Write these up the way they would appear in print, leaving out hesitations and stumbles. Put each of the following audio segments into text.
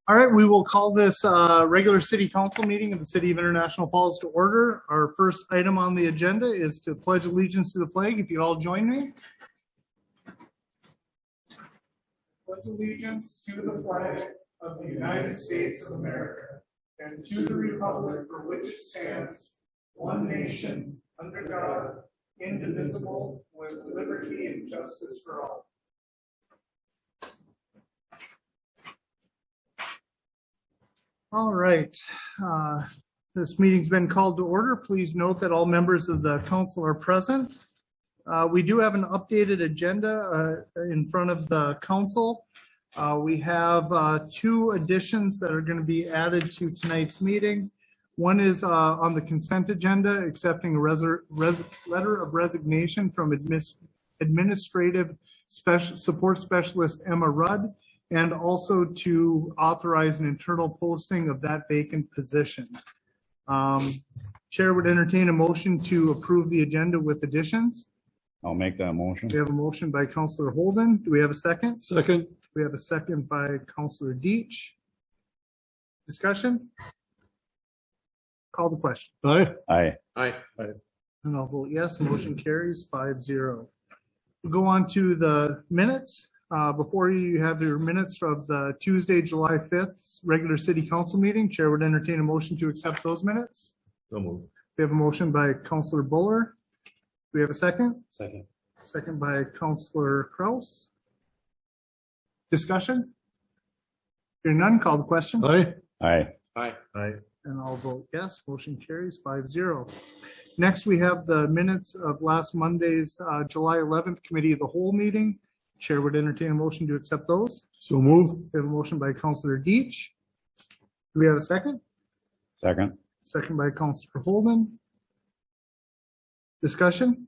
All right, we will call this regular city council meeting of the city of International Falls to order. Our first item on the agenda is to pledge allegiance to the flag. If you all join me. Pledge allegiance to the flag of the United States of America and to the republic for which it stands, one nation, under God, indivisible, with liberty and justice for all. All right, this meeting's been called to order. Please note that all members of the council are present. We do have an updated agenda in front of the council. We have two additions that are going to be added to tonight's meeting. One is on the consent agenda, accepting a letter of resignation from Administrative Support Specialist Emma Rudd, and also to authorize an internal posting of that vacant position. Chair would entertain a motion to approve the agenda with additions. I'll make that motion. We have a motion by Councillor Holden. Do we have a second? Second. We have a second by Councillor Deitch. Discussion? Call the question. Aye. Aye. Aye. And I'll vote yes. Motion carries 5-0. We'll go on to the minutes. Before you have your minutes of the Tuesday, July 5th regular city council meeting, Chair would entertain a motion to accept those minutes. So moved. We have a motion by Councillor Buller. Do we have a second? Second. Second by Councillor Kraus. Discussion? Hearing none, call the question. Aye. Aye. Aye. Aye. And I'll vote yes. Motion carries 5-0. Next, we have the minutes of last Monday's July 11th Committee of the Whole meeting. Chair would entertain a motion to accept those. So move. We have a motion by Councillor Deitch. Do we have a second? Second. Second by Councillor Holden. Discussion?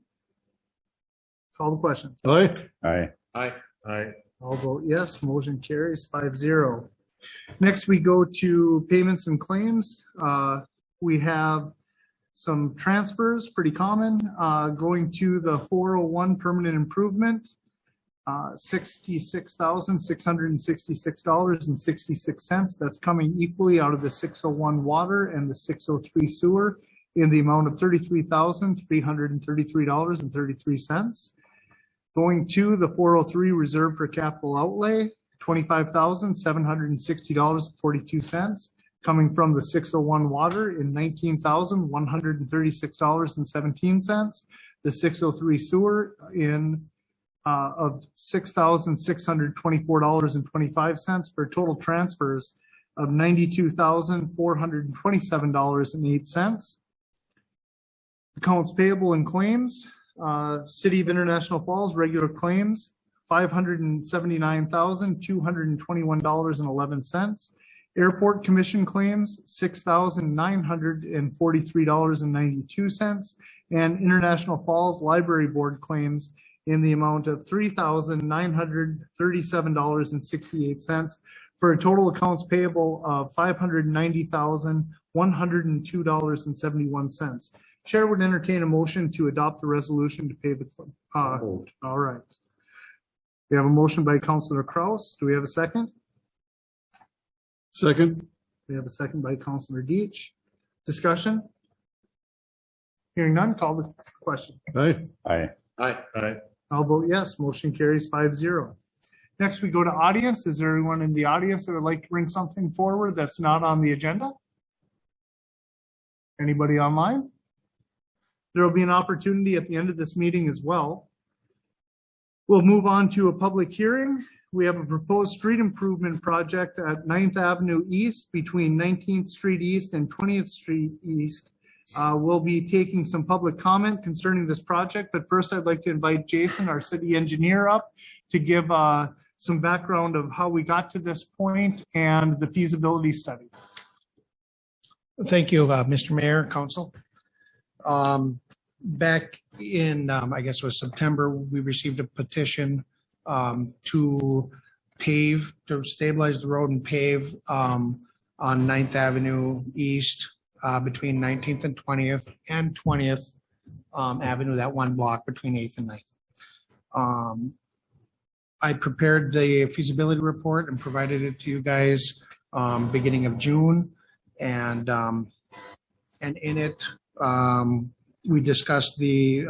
Call the question. Aye. Aye. Aye. Aye. I'll vote yes. Motion carries 5-0. Next, we go to payments and claims. We have some transfers, pretty common, going to the 401 permanent improvement. $66,666.66. That's coming equally out of the 601 water and the 603 sewer in the amount of $33,333.33. Going to the 403 reserve for capital outlay, $25,760.42. Coming from the 601 water in $19,136.17. The 603 sewer in of $6,624.25 for total transfers of $92,427.08. Accounts payable and claims, City of International Falls regular claims, $579,221.11. Airport commission claims, $6,943.92. And International Falls Library Board claims in the amount of $3,937.68 for a total accounts payable of $590,102.71. Chair would entertain a motion to adopt the resolution to pay the all right. We have a motion by Councillor Kraus. Do we have a second? Second. We have a second by Councillor Deitch. Discussion? Hearing none, call the question. Aye. Aye. Aye. Aye. I'll vote yes. Motion carries 5-0. Next, we go to audience. Is there anyone in the audience that would like to bring something forward that's not on the agenda? Anybody online? There will be an opportunity at the end of this meeting as well. We'll move on to a public hearing. We have a proposed street improvement project at 9th Avenue East between 19th Street East and 20th Street East. We'll be taking some public comment concerning this project, but first I'd like to invite Jason, our city engineer, up to give some background of how we got to this point and the feasibility study. Thank you, Mr. Mayor, Council. Back in, I guess it was September, we received a petition to stabilize the road and pave on 9th Avenue East between 19th and 20th Avenue, that one block between 8th and 9th. I prepared the feasibility report and provided it to you guys beginning of June. And in it, we discussed the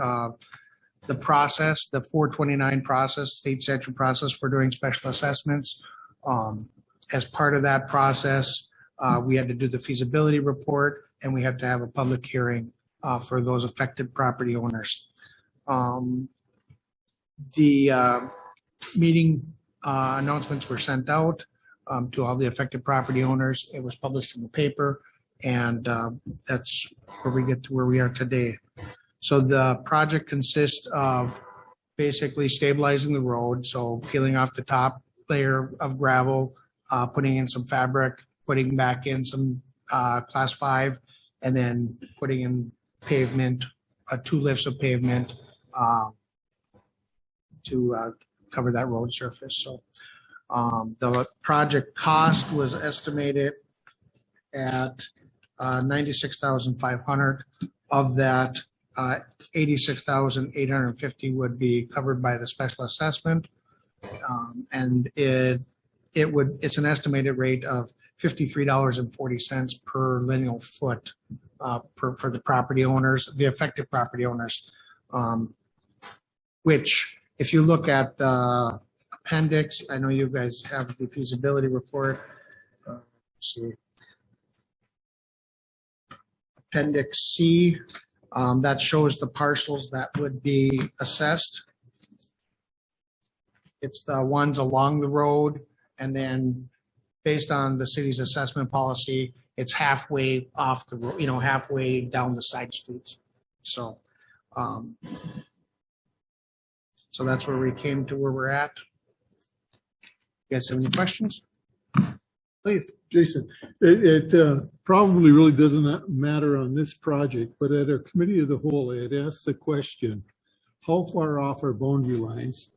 process, the 429 process, state statute process for doing special assessments. As part of that process, we had to do the feasibility report, and we have to have a public hearing for those affected property owners. The meeting announcements were sent out to all the affected property owners. It was published in the paper, and that's where we get to where we are today. So the project consists of basically stabilizing the road, so peeling off the top layer of gravel, putting in some fabric, putting back in some class 5, and then putting in pavement, 2 lifts of pavement to cover that road surface. So the project cost was estimated at $96,500. Of that, $86,850 would be covered by the special assessment, and it's an estimated rate of $53.40 per lineal foot for the property owners, the affected property owners. Which, if you look at the appendix, I know you guys have the feasibility report. Let's see. Appendix C, that shows the parcels that would be assessed. It's the ones along the road, and then based on the city's assessment policy, it's halfway off the road, halfway down the side streets. So, so that's where we came to where we're at. You guys have any questions? Please. Jason, it probably really doesn't matter on this project, but at our committee of the whole, I had asked the question, how far off are boundary lines?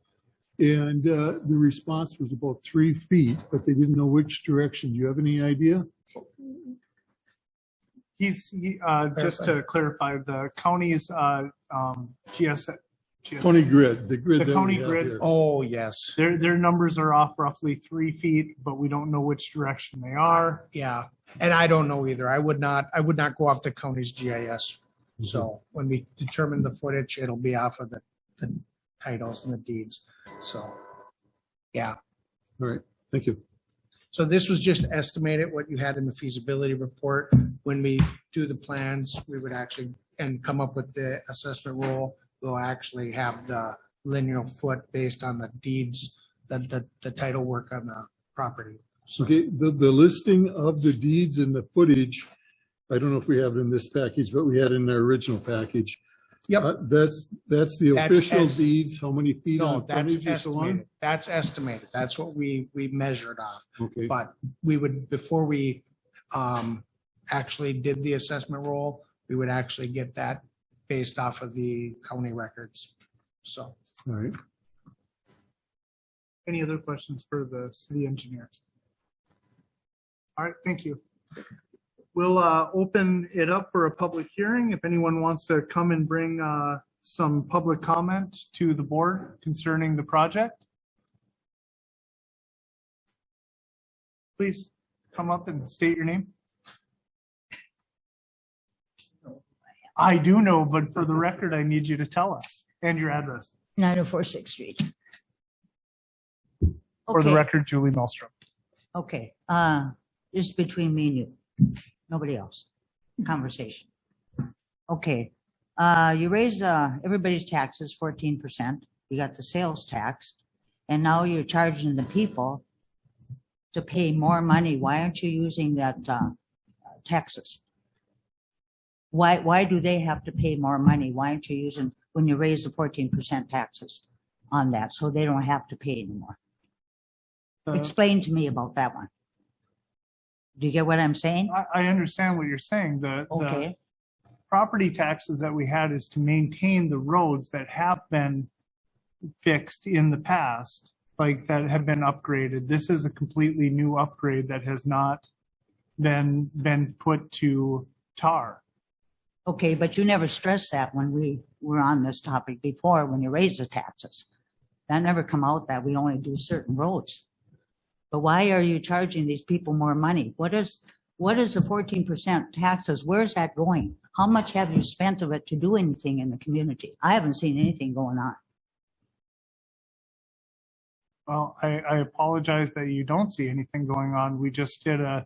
And the response was about 3 feet, but they didn't know which direction. Do you have any idea? Just to clarify, the county's County grid, the grid. The that county we have grid. here. Oh, yes. Their numbers are off roughly 3 feet, but we don't know which direction they are. Yeah. And I don't know either. I would not go off the county's GIS. So when we determine the footage, it'll be off of the titles and the deeds. So, yeah. All right, thank you. So this was just estimated what you had in the feasibility report. When we do the plans, we would actually, and come up with the assessment rule, we'll actually have the linear foot based on the deeds, the title work on the property. So, Okay, the listing of the deeds and the footage, I don't know if we have it in this package, but we had it in our original package. Yep. That's the That's official as- deeds, how many feet No, on that's frontage and so on? estimated. That's estimated. That's what we measured off. Okay, But we would, before we actually did the assessment roll, we would actually get that based off of the county records. So, all right. Any other questions for the city engineer? All right, thank you. We'll open it up for a public hearing. If anyone wants to come and bring some public comment to the board concerning the project, please come up and state your name. I do know, but for the record, I need you to tell us and your address. 904 6th Street. For the Okay, record, Julie Melstrom. okay. Just between me and you, nobody else. Conversation. Okay. You raise everybody's taxes 14%. You got the sales tax, and now you're charging the people to pay more money. Why aren't you using that taxes? Why do they have to pay more money? Why aren't you using, when you raise the 14% taxes on that, so they don't have to pay anymore? Explain to me about that one. Do you get what I'm saying? I understand what you're saying. The Okay, property taxes that we had is to maintain the roads that have been fixed in the past, like that have been upgraded. This is a completely new upgrade that has not been put to tar. okay, but you never stressed that when we were on this topic before, when you raised the taxes. That never come out that we only do certain roads. But why are you charging these people more money? What is the 14% taxes? Where's that going? How much have you spent of it to do anything in the community? I haven't seen anything going on. Well, I apologize that you don't see anything going on. We just did a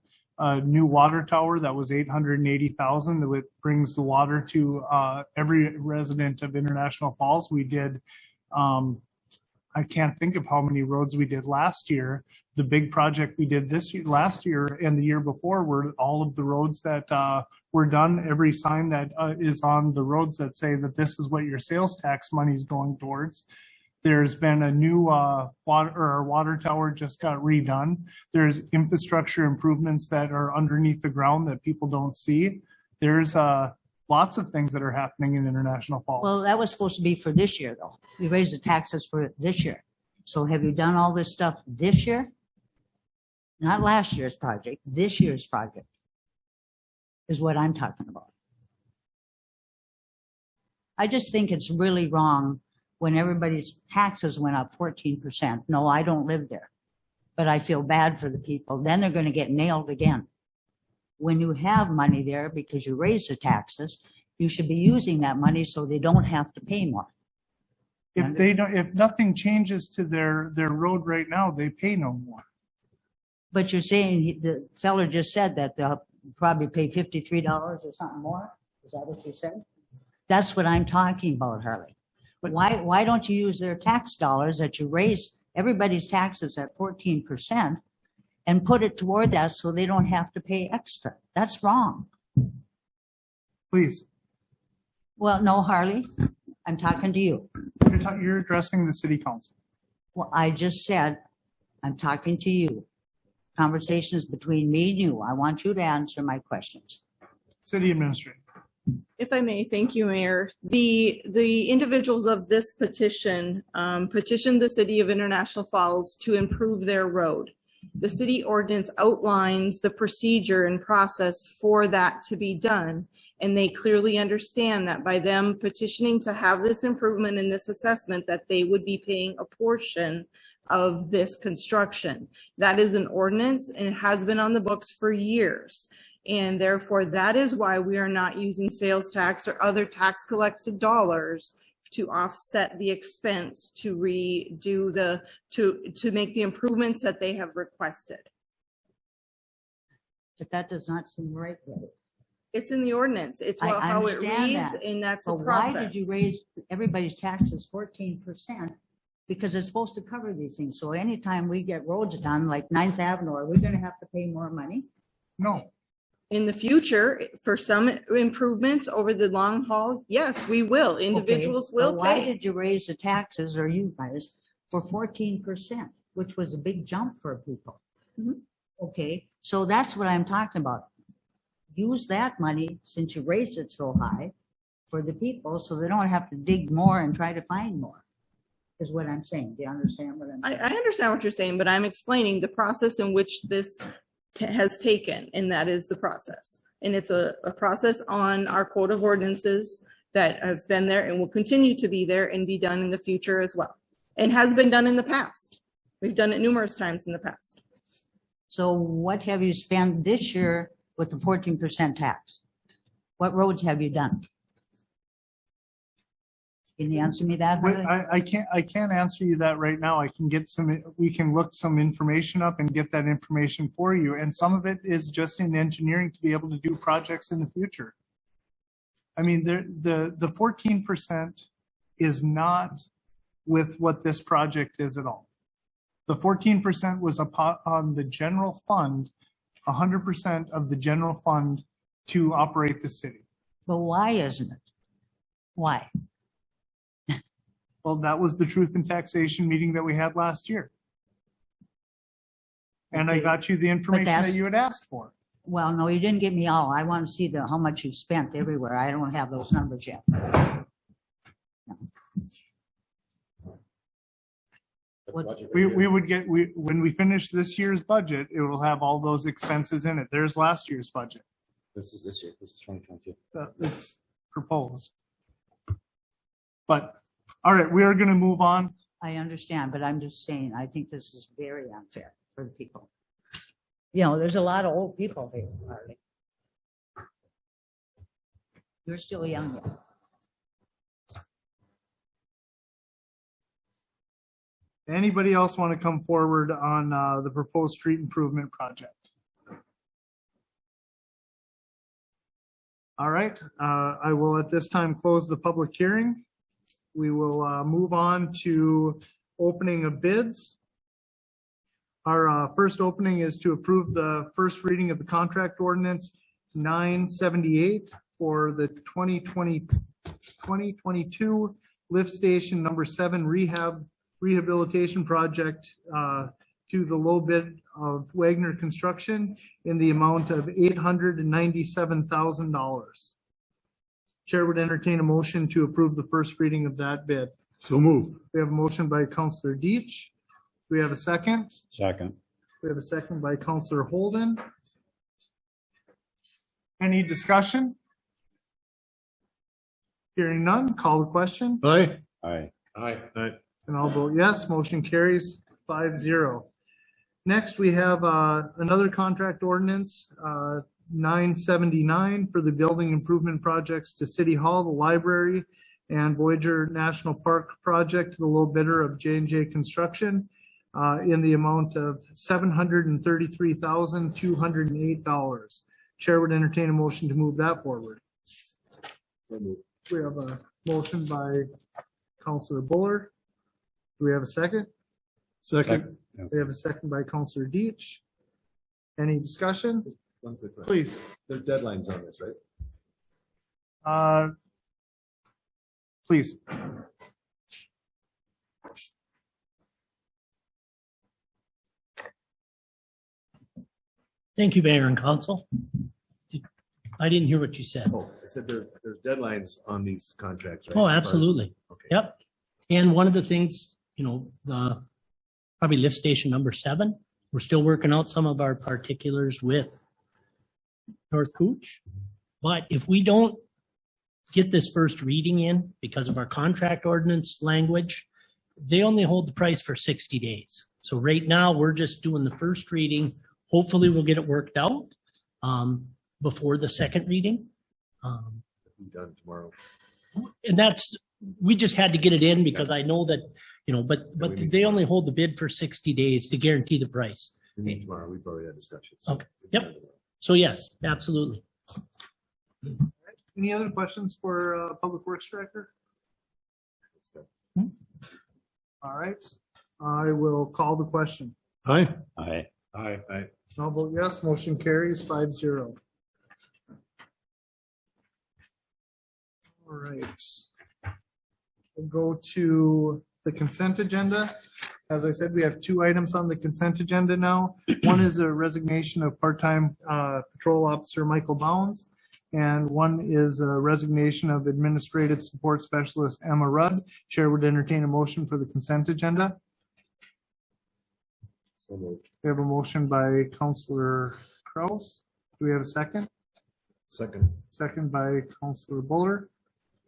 new water tower that was $880,000 that brings the water to every resident of International Falls. We did, I can't think of how many roads we did last year. The big project we did last year and the year before were all of the roads that were done. Every sign that is on the roads that say that this is what your sales tax money is going towards. There's been a new water tower just got redone. There's infrastructure improvements that are underneath the ground that people don't see. There's lots of things that are happening in International Falls. Well, that was supposed to be for this year, though. We raised the taxes for this year. So have you done all this stuff this year? Not last year's project, this year's project is what I'm talking about. I just think it's really wrong when everybody's taxes went up 14%. No, I don't live there, but I feel bad for the people. Then they're going to get nailed again. When you have money there because you raise the taxes, you should be using that money so they don't have to pay more. If nothing changes to their road right now, they pay no more. But you're saying the fellow just said that they'll probably pay $53 or something more. Is that what you said? That's what I'm talking about, Harley. Why don't you use their tax dollars that you raise everybody's taxes at 14% and put it toward that so they don't have to pay extra? That's wrong. Please. Well, no, Harley, I'm talking to you. You're addressing the city council. Well, I just said, I'm talking to you. Conversations between me and you. I want you to answer my questions. City administrator. If I may, thank you, Mayor. The individuals of this petition petitioned the city of International Falls to improve their road. The city ordinance outlines the procedure and process for that to be done. And they clearly understand that by them petitioning to have this improvement in this assessment, that they would be paying a portion of this construction. That is an ordinance and it has been on the books for years. And therefore, that is why we are not using sales tax or other tax collected dollars to offset the expense to redo to make the improvements that they have requested. But that does not seem right, really. It's in the ordinance. It's how it reads, and that's the process. Why did you raise everybody's taxes 14%? Because it's supposed to cover these things. So anytime we get roads done, like 9th Avenue, are we going to have to pay more money? No. In the future, for some improvements over the long haul, yes, we will. Individuals will pay. Why did you raise the taxes, or you guys, for 14%, which was a big jump for people? Mhm. Okay, so that's what I'm talking about. Use that money, since you raised it so high, for the people, so they don't have to dig more and try to find more, is what I'm saying. Do you understand what I'm saying? I understand what you're saying, but I'm explaining the process in which this has taken, and that is the process. And it's a process on our code of ordinances that has been there and will continue to be there and be done in the future as well. And has been done in the past. We've done it numerous times in the past. So what have you spent this year with the 14% tax? What roads have you done? Can you answer me that? Wait, I can't answer you that right now. We can look some information up and get that information for you. And some of it is just in engineering to be able to do projects in the future. I mean, the 14% is not with what this project is at all. The 14% was on the general fund, 100% of the general fund to operate the city. But why isn't it? Why? Well, that was the truth and taxation meeting that we had last year. And I got you the information that you had asked for. Well, no, you didn't give me all. I want to see how much you've spent everywhere. I don't have those numbers yet. No. We would get, when we finish this year's budget, it will have all those expenses in it. There's last year's budget. This is this year. This is 2022. It's proposed. But, all right, we are going to move on. I understand, but I'm just saying, I think this is very unfair. for the people. You know, there's a lot of old people here, Harley. You're still young yet. Anybody else want to come forward on the proposed street improvement project? All right, I will at this time close the public hearing. We will move on to opening of bids. Our first opening is to approve the first reading of the contract ordinance 978 for the 2022 lift station number 7 rehabilitation project to the low bid of Wagner Construction in the amount of $897,000. Chair would entertain a motion to approve the first reading of that bid. So move. We have a motion by Councillor Deitch. We have a second. Second. We have a second by Councillor Holden. Any discussion? Hearing none, call the question. Aye. Aye. Aye. Aye. And I'll vote yes, motion carries 5-0. Next, we have another contract ordinance, 979 for the building improvement projects to City Hall, the library, and Voyager National Park project to the low bidder of J&J Construction in the amount of $733,208. Chair would entertain a motion to move that forward. We have a motion by Councillor Buller. Do we have a second? Second. We have a second by Councillor Deitch. Any discussion? One quick question. Please. There are deadlines on this, right? Please. Thank you, Mayor and Council. I didn't hear what you said. Oh, I said there's deadlines on these contracts, right? Oh, As far as- absolutely. Okay. Yep. And one of the things, the probably lift station number 7, we're still working out some of our particulars with North Cooch. But if we don't get this first reading in because of our contract ordinance language, they only hold the price for 60 days. So right now, we're just doing the first reading. Hopefully, we'll get it worked out before the second reading. Be done tomorrow. And we just had to get it in because I know that, but we meet they only hold the bid for 60 days to guarantee the price. We meet tomorrow. We've already had discussions. Okay. Yep. So yes, absolutely. Any other questions for Public Works Director? All right. I will call the question. Aye. Aye. Aye. Aye. I'll vote yes, motion carries 5-0. All right. We'll go to the consent agenda. As I said, we have 2 items on the consent agenda now. One is a resignation of part-time patrol officer Michael Bounds, and one is a resignation of administrative support specialist Emma Rudd. Chair would entertain a motion for the consent agenda. So moved. We have a motion by Councillor Kraus. Do we have a second? Second. Second by Councillor Buller.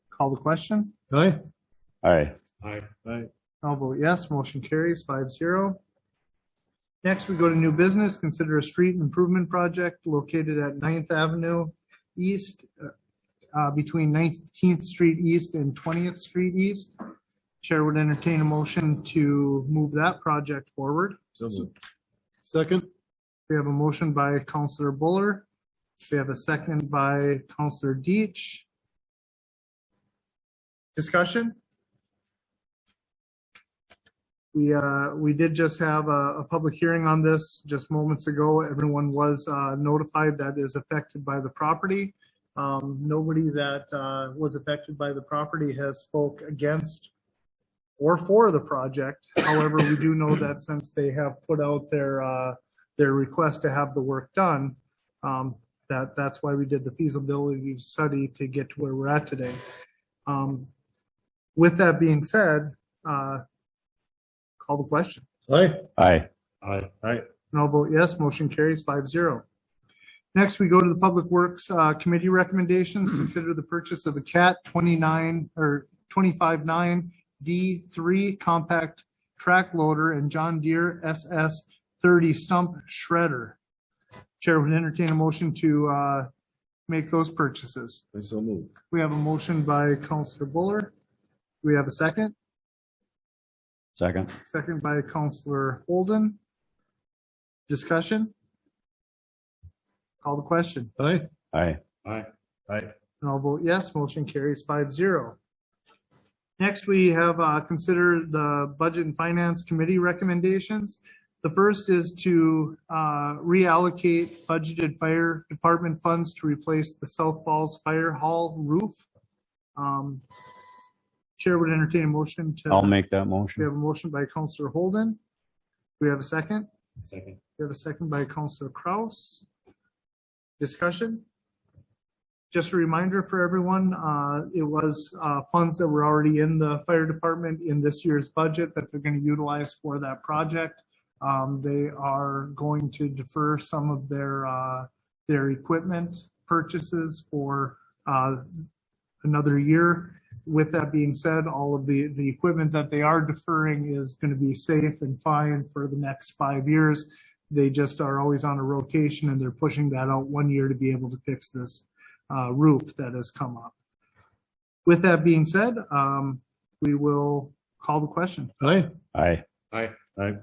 Call the question. Aye. Aye. Aye. Aye. I'll vote yes, motion carries 5-0. Next, we go to new business. Consider a street improvement project located at 9th Avenue East, between 19th Street East and 20th Street East. Chair would entertain a motion to move that project forward. So moved. Second. We have a motion by Councillor Buller. We have a second by Councillor Deitch. Discussion? We did just have a public hearing on this just moments ago. Everyone was notified that is affected by the property. Nobody that was affected by the property has spoke against or for the project. However, we do know that since they have put out their request to have the work done, that's why we did the feasibility study to get to where we're at today. With that being said, call the question. Aye. Aye. Aye. Aye. And I'll vote yes, motion carries 5-0. Next, we go to the Public Works Committee recommendations. Consider the purchase of a CAT 25.9 D3 compact track loader and John Deere SS 30 stump shredder. Chair would entertain a motion to make those purchases. I so moved. We have a motion by Counselor Buller. We have a second. Second. Second by Counselor Holden. Discussion? Call the question. Aye. Aye. Aye. And I'll vote yes. Motion carries 5-0. Next, we have consider the Budget and Finance Committee recommendations. The first is to reallocate budgeted fire department funds to replace the South Falls Fire Hall roof. Chair would entertain a motion to. I'll make that We motion. have a motion by Counselor Holden. We have a second. Second. We have a second by Counselor Kraus. Discussion? Just a reminder for everyone, it was funds that were already in the fire department in this year's budget that they're going to utilize for that project. They are going to defer some of their equipment purchases for another year. With that being said, all of the equipment that they are deferring is going to be safe and fine for the next 5 years. They just are always on a rotation and they're pushing that out 1 year to be able to fix this roof that has come up. With that being said, we will call the question. Aye. Aye. Aye. Aye.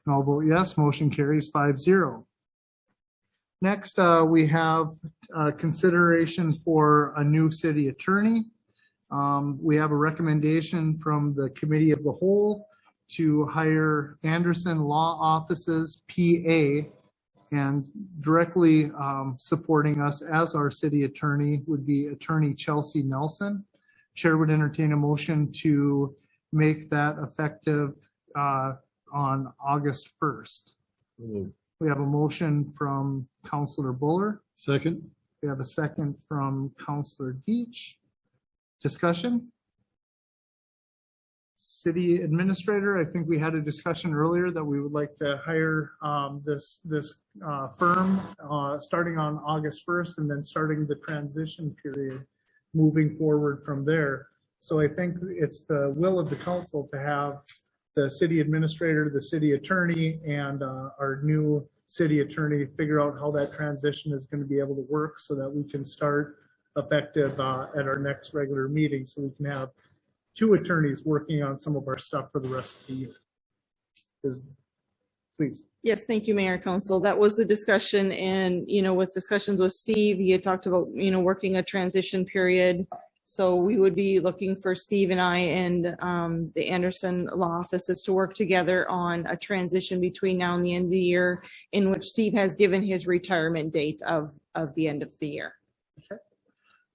And I'll vote yes. Motion carries 5-0. Next, we have consideration for a new city attorney. We have a recommendation from the Committee of the Whole to hire Anderson Law Offices, PA, and directly supporting us as our city attorney would be Attorney Chelsea Nelson. Chair would entertain a motion to make that effective on August 1st. So moved. We have a motion from Counselor Buller. Second. We have a second from Counselor Deitch. Discussion? City Administrator, I think we had a discussion earlier that we would like to hire this firm starting on August 1st and then starting the transition period moving forward from there. So I think it's the will of the council to have the city administrator, the city attorney, and our new city attorney figure out how that transition is going to be able to work so that we can start effective at our next regular meeting, so we can have two attorneys working on some of our stuff for the rest of the year. Please. Yes, thank you, Mayor and Council. That was the discussion, and with discussions with Steve, he had talked about working a transition period. So we would be looking for Steve and I and the Anderson Law Offices to work together on a transition between now and the end of the year, in which Steve has given his retirement date of the end of the year. Okay.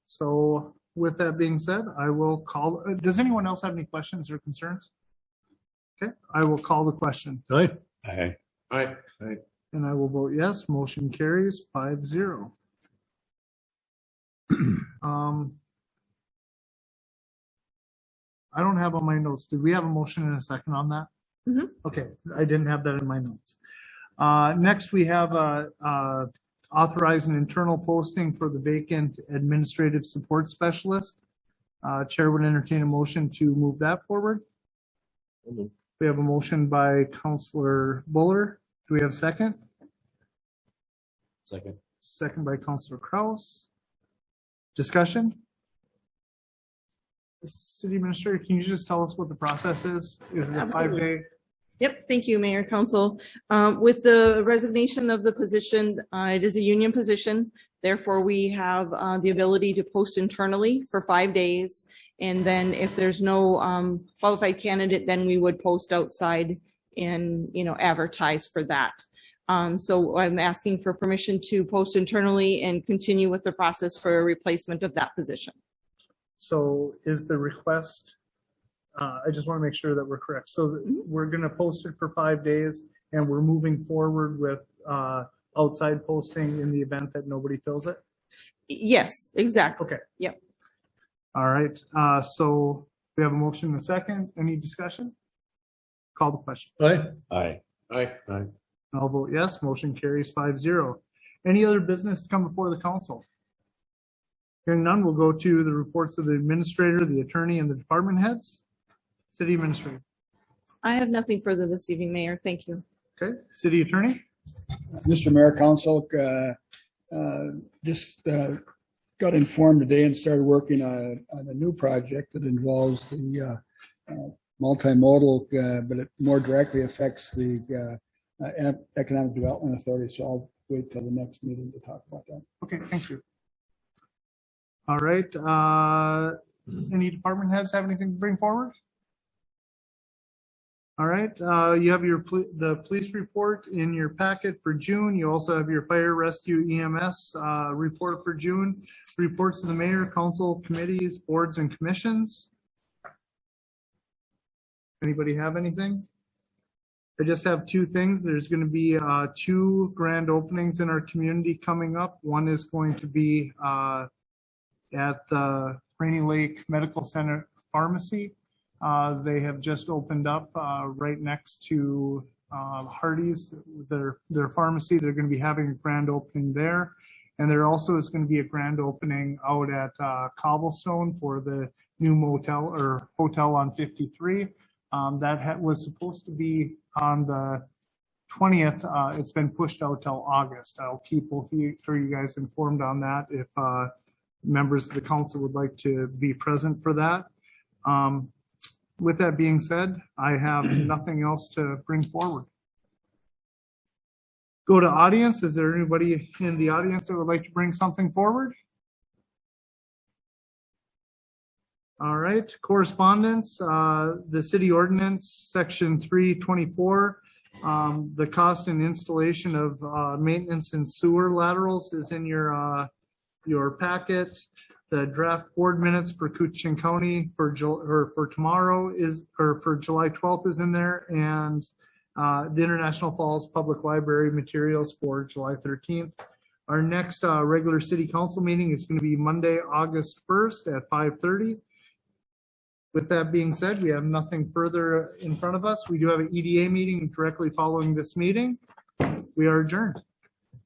So with that being said, I will call. Does anyone else have any questions or concerns? Okay, I will call the question. Aye. Aye. Aye. Aye. And I will vote yes. Motion carries 5-0. I don't have on my notes. Did we have a motion and a second on that? Mhm. Okay, I didn't have that in my notes. Next, we have authorize an internal posting for the vacant administrative support specialist. Chair would entertain a motion to move that forward. So moved. We have a motion by Counselor Buller. Do we have a second? Second. Second by Counselor Kraus. Discussion? City Administrator, can you just tell us what the process is? Is it a Absolutely. 5-day? Yep, thank you, Mayor, Council. With the resignation of the position, it is a union position. Therefore, we have the ability to post internally for 5 days. And then if there's no qualified candidate, then we would post outside and, advertise for that. So I'm asking for permission to post internally and continue with the process for a replacement of that position. So is the request, I just want to make sure that we're correct. So we're going to post it for 5 days and we're moving forward with outside posting in the event that nobody fills it? Yes, exactly. Okay. Yep. All right. So we have a motion and a second. Any discussion? Call the question. Aye. Aye. Aye. Aye. I'll vote yes. Motion carries 5-0. Any other business to come before the council? Hearing none, we'll go to the reports of the administrator, the attorney, and the department heads. City Administrator. I have nothing further this evening, Mayor. Thank you. Okay, city attorney? Mr. Mayor, Council, just got informed today and started working on a new project that involves the multimodal, but it more directly affects the Economic Development Authority. So I'll wait till the next meeting to talk about that. Okay, thank you. All right, any department heads have anything to bring forward? All right, you have the police report in your packet for June. You also have your fire rescue EMS report for June. Reports to the mayor, council, committees, boards, and commissions. Anybody have anything? I just have two things. There's going to be 2 grand openings in our community coming up. One is going to be at the Rainy Lake Medical Center Pharmacy. They have just opened up right next to Hardee's, their pharmacy. They're going to be having a grand opening there. And there also is going to be a grand opening out at Cobblestone for the new motel or hotel on 53. That was supposed to be on the 20th. It's been pushed out till August. I'll keep both of you guys informed on that if members of the council would like to be present for that. With that being said, I have nothing else to bring forward. Go to audience. Is there anybody in the audience that would like to bring something forward? All right, correspondence, the city ordinance, section 324. The cost and installation of maintenance and sewer laterals is in your packet. The draft board minutes for Coochin County for tomorrow for July 12th is in there, and the International Falls Public Library materials for July 13th. Our next regular city council meeting is going to be Monday, August 1st at 5:30. With that being said, we have nothing further in front of us. We do have an EDA meeting directly following this meeting. We are adjourned.